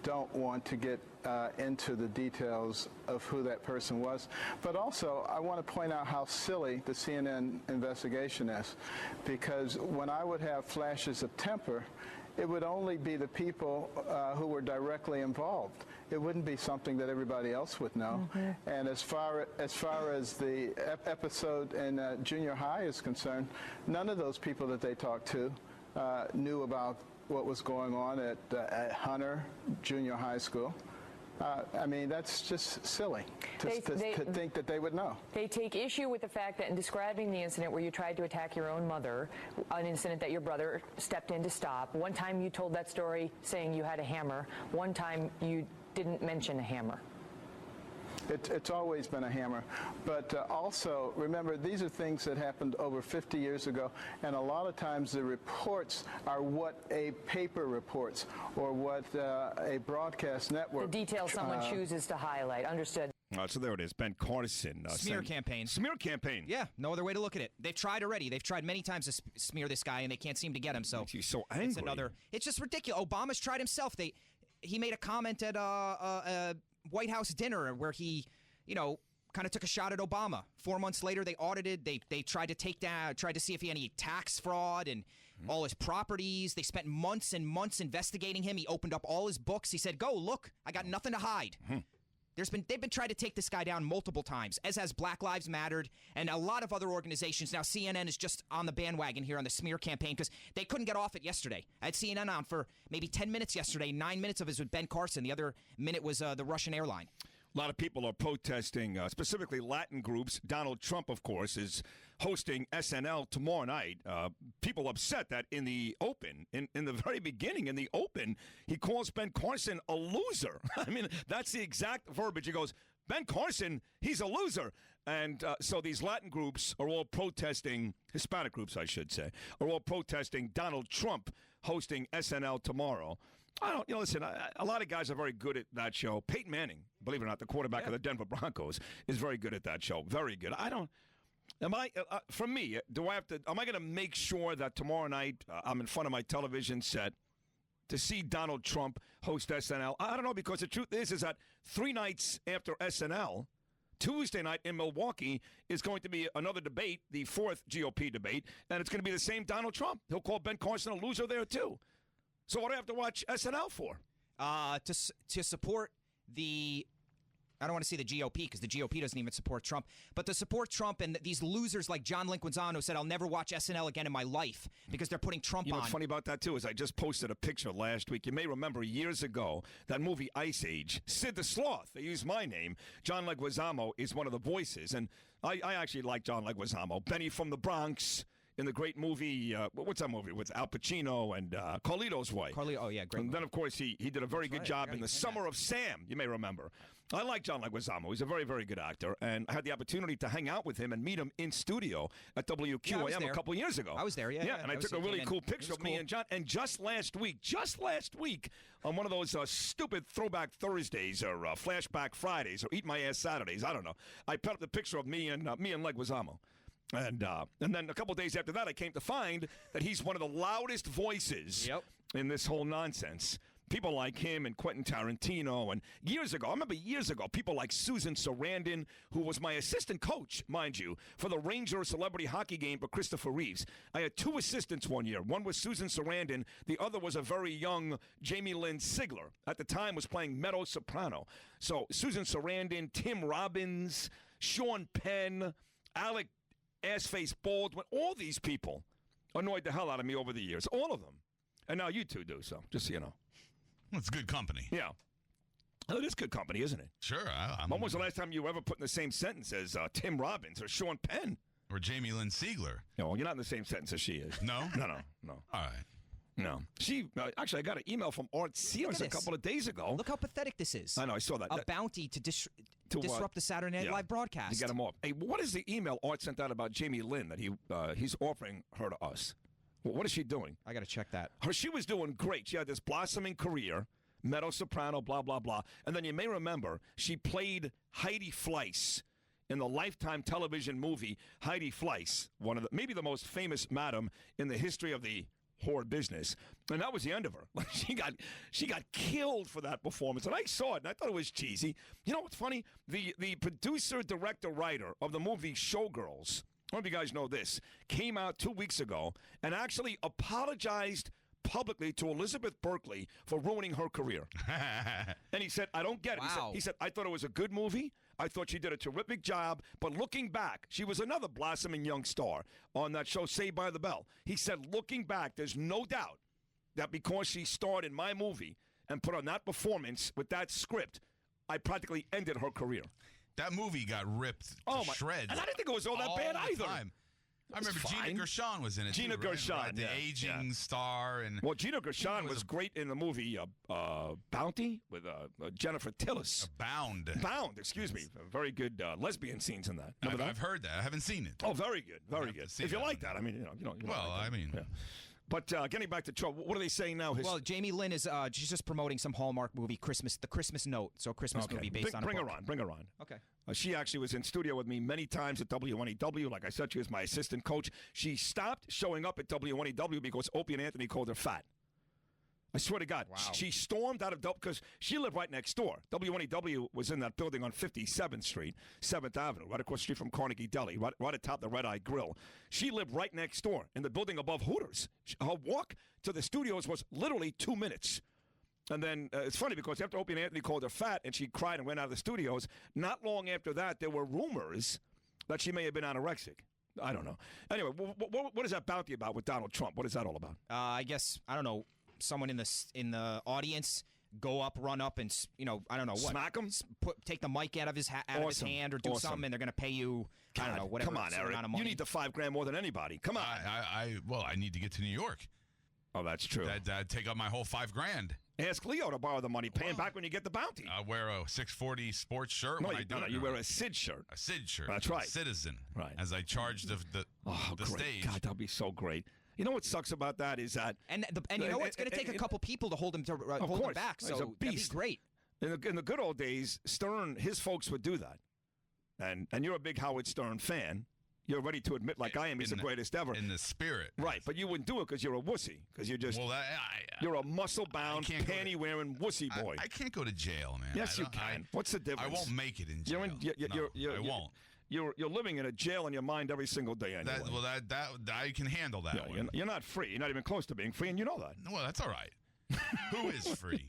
Speaker 5: don't want to get into the details of who that person was. But also, I want to point out how silly the CNN investigation is. Because when I would have flashes of temper, it would only be the people who were directly involved. It wouldn't be something that everybody else would know. Mm-hmm. And as far as the episode in junior high is concerned, none of those people that they talked to knew about what was going on at Hunter Junior High School. That's just silly to think that they would know.
Speaker 4: They take issue with the fact that in describing the incident where you tried to attack your own mother, an incident that your brother stepped in to stop, one time you told that story saying you had a hammer, one time you didn't mention a hammer.
Speaker 5: It's always been a hammer. But also, remember, these are things that happened over 50 years ago, and a lot of times the reports are what a paper reports or what a broadcast network...
Speaker 4: The details someone chooses to highlight. Understood.
Speaker 17: So there it is, Ben Carson.
Speaker 19: Smear campaign.
Speaker 17: Smear campaign.
Speaker 19: Yeah, no other way to look at it. They've tried already. They've tried many times to smear this guy, and they can't seem to get him. So
Speaker 17: he's so angry.
Speaker 19: It's just ridiculous. Obama's tried himself. He made a comment at a White House dinner where he, kind of took a shot at Obama. 4 months later, they audited. They tried to see if he had any tax fraud and all his properties. They spent months and months investigating him. He opened up all his books. He said, "Go look. I got nothing to hide." They've been trying to take this guy down multiple times, as has Black Lives Mattered and a lot of other organizations. Now CNN is just on the bandwagon here on the smear campaign because they couldn't get off it yesterday. I had CNN on for maybe 10 minutes yesterday. 9 minutes of it was with Ben Carson. The other minute was the Russian airline.
Speaker 17: A lot of people are protesting, specifically Latin groups. Donald Trump, of course, is hosting SNL tomorrow night. People upset that in the open, in the very beginning, in the open, he calls Ben Carson a loser. I mean, that's the exact verbiage. He goes, Ben Carson, he's a loser. And so these Latin groups are all protesting, Hispanic groups, I should say, are all protesting Donald Trump hosting SNL tomorrow. Listen, a lot of guys are very good at that show. Peyton Manning, believe it or not, the quarterback of the Denver Broncos, is very good at that show. Very good. Am I going to make sure that tomorrow night I'm in front of my television set to see Donald Trump host SNL? I don't know, because the truth is that 3 nights after SNL, Tuesday night in Milwaukee is going to be another debate, the 4th GOP debate, and it's going to be the same Donald Trump. He'll call Ben Carson a loser there, too. So what do I have to watch SNL for?
Speaker 19: To support the, I don't want to say the GOP because the GOP doesn't even support Trump, but to support Trump and these losers like John Leguizamo said, I'll never watch SNL again in my life because they're putting Trump on.
Speaker 17: You know what's funny about that, too, is I just posted a picture last week. You may remember years ago, that movie Ice Age, Sid the Sloth, they used my name. John Leguizamo is one of the voices, and I actually like John Leguizamo. Benny from the Bronx. In the great movie, what's that movie with Al Pacino and Carlito's Way?
Speaker 19: Oh, yeah, great.
Speaker 17: And then, of course, he did a very good job in The Summer of Sam, you may remember. I like John Leguizamo. He's a very, very good actor. And I had the opportunity to hang out with him and meet him in studio at WQAM a couple years ago.
Speaker 19: I was there, yeah.
Speaker 17: And I took a really cool picture of me and John. And just last week, on one of those stupid Throwback Thursdays or Flashback Fridays or Eat My Ass Saturdays, I don't know, I put up the picture of me and Leguizamo. And then a couple days after that, I came to find that he's one of the loudest voices in this whole nonsense. People like him and Quentin Tarantino. And I remember years ago, people like Susan Sarandon, who was my assistant coach, mind you, for the Ranger Celebrity Hockey game for Christopher Reeves. I had 2 assistants one year. One was Susan Sarandon. The other was a very young Jamie Lynn Sigler. At the time, was playing mezzo soprano. So Susan Sarandon, Tim Robbins, Sean Penn, Alec Assface Baldwin, all these people annoyed the hell out of me over the years. All of them. And now you two do, so just so you know.
Speaker 18: Well, it's good company.
Speaker 17: Yeah. It is good company, isn't it?
Speaker 18: Sure.
Speaker 17: When was the last time you ever put in the same sentence as Tim Robbins or Sean Penn?
Speaker 18: Or Jamie Lynn Sigler?
Speaker 17: No, you're not in the same sentence as she is.
Speaker 18: No?
Speaker 17: No.
Speaker 18: All right.
Speaker 17: No. She, actually, I got an email from Art Sears a couple of days ago.
Speaker 19: Look how pathetic this is.
Speaker 17: I know, I saw that.
Speaker 19: A bounty to disrupt the Saturday Night Live broadcast.
Speaker 17: To get him off. Hey, what is the email Art sent out about Jamie Lynn that he's offering her to us? What is she doing?
Speaker 19: I got to check that.
Speaker 17: She was doing great. She had this blossoming career, mezzo soprano, blah, blah, blah. And then you may remember she played Heidi Fleiss in the Lifetime television movie Heidi Fleiss, maybe the most famous madam in the history of the whore business, and that was the end of her. She got killed for that performance, and I saw it, and I thought it was cheesy. You know what's funny? The producer, director, writer of the movie Showgirls, I don't know if you guys know this, came out 2 weeks ago and actually apologized publicly to Elizabeth Berkley for ruining her career. And he said, I don't get it.
Speaker 19: Wow.
Speaker 17: He said, I thought it was a good movie. I thought she did a terrific job. But looking back, she was another blossoming young star on that show, Saved by the Bell. He said, looking back, there's no doubt that because she starred in my movie and put on that performance with that script, I practically ended her career.
Speaker 18: That movie got ripped to shreds.
Speaker 17: And I didn't think it was all that bad either.
Speaker 18: Time. I remember Gina Gershon was in it.
Speaker 17: Gina Gershon,
Speaker 18: right? The aging star.
Speaker 17: Well, Gina Gershon was great in the movie Bounty with Jennifer Tillis.
Speaker 18: Bound,
Speaker 17: excuse me. Very good lesbian scenes in that.
Speaker 18: I've heard that. I haven't seen it.
Speaker 17: Oh, very good, very good. If you like that, I mean, you know.
Speaker 18: Well,
Speaker 17: like
Speaker 18: I mean.
Speaker 17: Yeah. But getting back to Trump, what are they saying now?
Speaker 19: Well, Jamie Lynn is she's just promoting some Hallmark movie, The Christmas Note. So a Christmas movie based on a book.
Speaker 17: Bring her on.
Speaker 19: Okay.
Speaker 17: She actually was in studio with me many times at WNEW. Like I said, she was my assistant coach. She stopped showing up at WNEW because Opie and Anthony called her fat. I swear to God. Wow. She stormed out of because she lived right next door. WNEW was in that building on 57th Street, 7th Avenue, right across the street from Carnegie Deli, right atop the Red Eye Grill. She lived right next door in the building above Hooters. Her walk to the studios was literally 2 minutes. And then it's funny because after Opie and Anthony called her fat and she cried and went out of the studios, not long after that, there were rumors that she may have been anorexic. I don't know. Anyway, what is that bounty about with Donald Trump? What is that all about?
Speaker 19: I guess, I don't know, someone in the audience go up, run up, and, I don't know what.
Speaker 17: Smack him?
Speaker 19: Take the mic out of his hand or do something, and they're going to pay you, I don't know, whatever.
Speaker 17: Come on, Eric.
Speaker 19: Amount of money.
Speaker 17: You need the $5,000 more than anybody. Come on.
Speaker 18: I need to get to New York.
Speaker 17: Oh, that's true.
Speaker 18: That'd take up my whole $5,000.
Speaker 17: Ask Leo to borrow the money. Pay him back when you get the bounty.
Speaker 18: I wear a 640 sports shirt when I do it.
Speaker 17: You wear a Sid shirt.
Speaker 18: A Sid shirt.
Speaker 17: That's right.
Speaker 18: Citizen.
Speaker 17: Right.
Speaker 18: As I charge the
Speaker 17: great.
Speaker 18: stage.
Speaker 17: God, that'd be so great. You know what sucks about that is that...
Speaker 19: And you know what? It's going to take a couple people to hold him back, so that'd be great.
Speaker 17: In the good old days, Stern, his folks would do that. And you're a big Howard Stern fan. You're ready to admit, like I am, he's the greatest ever.
Speaker 18: In the spirit.
Speaker 17: Right, but you wouldn't do it because you're a wussy. Because you're just...
Speaker 18: Well,
Speaker 17: you're a muscle-bound, panty-wearing wussy boy.
Speaker 18: I can't go to jail, man.
Speaker 17: Yes, you can. What's the difference?
Speaker 18: I won't make it in jail. I won't.
Speaker 17: You're living in a jail in your mind every single day anyway.
Speaker 18: I can handle that one.
Speaker 17: You're not free. You're not even close to being free, and you know that.
Speaker 18: Well, that's all right. Who is free?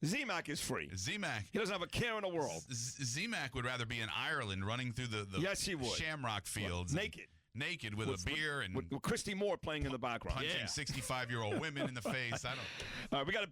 Speaker 17: Z-Mac is free.
Speaker 18: Z-Mac.
Speaker 17: He doesn't have a care in the world.
Speaker 18: Z-Mac would rather be in Ireland running through the
Speaker 17: yes, he would.
Speaker 18: Shamrock fields. Naked with a beer and
Speaker 17: with Christy Moore playing in the background.
Speaker 18: Punching 65-year-old women in the face.
Speaker 17: All right, we got a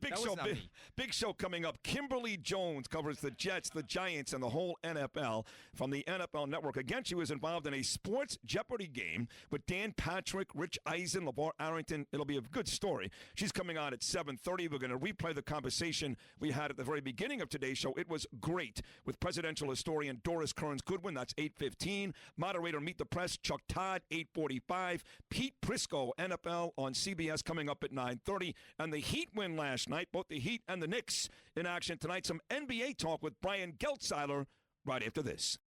Speaker 17: big show coming up. Kimberly Jones covers the Jets, the Giants, and the whole NFL from the NFL Network. Again, she was involved in a sports Jeopardy game with Dan Patrick, Rich Eisen, LeVar Arrington. It'll be a good story. She's coming on at 7:30. We're going to replay the conversation we had at the very beginning of today's show. It was great with presidential historian Doris Kearns Goodwin. That's 8:15. Moderator Meet the Press, Chuck Todd, 8:45. Pete Prisco, NFL on CBS, coming up at 9:30. And the Heat win last night, both the Heat and the Knicks in action tonight. Some NBA talk with Brian Geltzeiler right after this.